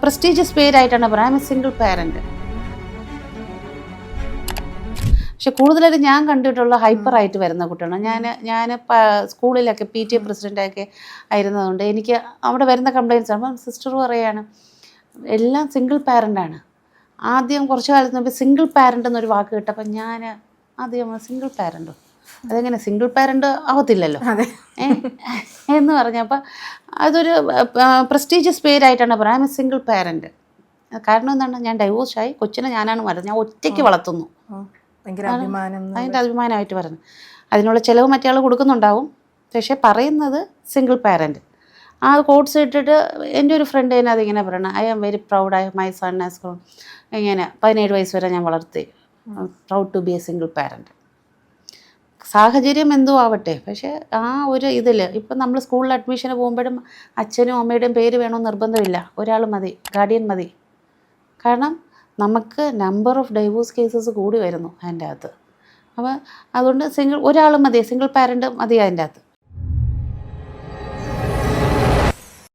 Prestigious പേരായിട്ടാണ് പറയാം, single parent. പക്ഷെ കൂടുതലായിട്ട് ഞാൻ കണ്ടിട്ടുള്ള ഹൈപ്പറായിട്ട് വരുന്ന കുട്ടികളാണ്. ഞാൻ സ്കൂളിലൊക്കെ PTA പ്രസിഡൻ്റൊക്കെ ആയിരുന്നതുകൊണ്ട് എനിക്ക് അവിടെ വരുന്ന കംപ്ലയിൻറ്റ്സ് അപ്പം സിസ്റ്റർ പറയാണ് എല്ലാം സിംഗിൾ പാരൻ്റാണ്. ആദ്യം കുറച്ച് കാലത്ത് മുമ്പ് സിംഗിൾ പാരൻ്റ് എന്നൊരു വാക്ക് കേട്ടപ്പോൾ ഞാൻ ആദ്യം സിംഗിൾ പാരൻ്റോ, അതെങ്ങനെ സിംഗിൾ പാരൻ്റ് ആവത്തില്ലല്ലോ എന്ന് പറഞ്ഞപ്പോൾ അതൊരു പ്രസ്റ്റീജിയസ് പേരായിട്ടാണ് പറയാം, സിംഗിൾ പാരൻ്റ്. കാരണം എന്താണ്, ഞാൻ ഡൈവോഴ്സായി, കൊച്ചിനെ ഞാനാണ് വളർത്തുന്നത്, ഞാൻ ഒറ്റയ്ക്ക് വളർത്തുന്നു, അതിൻ്റെ അഭിമാനമായിട്ട് പറഞ്ഞു. അതിനുള്ള ചിലവ് മറ്റേ കൊടുക്കുന്നുണ്ടാവും, പക്ഷേ പറയുന്നത് സിംഗിൾ പാരൻറ്റ്. ആ കോഡ്സ് ഇട്ടിട്ട് എൻ്റെ ഒരു ഫ്രണ്ട് തന്നെ അതിങ്ങനെ പറയണം, I am very proud, I my son as grown, ഇങ്ങനെ 17 വയസ്സ് വരെ ഞാൻ വളർത്തി, proud to be a single parent. സാഹചര്യം എന്തോ ആവട്ടെ, പക്ഷേ ആ ഒരു ഇതിൽ ഇപ്പം നമ്മൾ സ്കൂളിൽ അഡ്മിഷന് പോകുമ്പോഴും അച്ഛനും അമ്മയുടെയും പേര് വേണമെന്ന് നിർബന്ധമില്ല, ഒരാൾ മതി, ഗാർഡിയൻ മതി. കാരണം നമുക്ക് നമ്പർ ഓഫ് ഡൈവോഴ്സ് കേസസ് കൂടി വരുന്നു അതിൻ്റെ അകത്ത്. അപ്പോൾ അതുകൊണ്ട് ഒരാൾ മതി, സിംഗിൾ പാരൻ്റ് മതി അതിൻ്റെ അകത്ത്.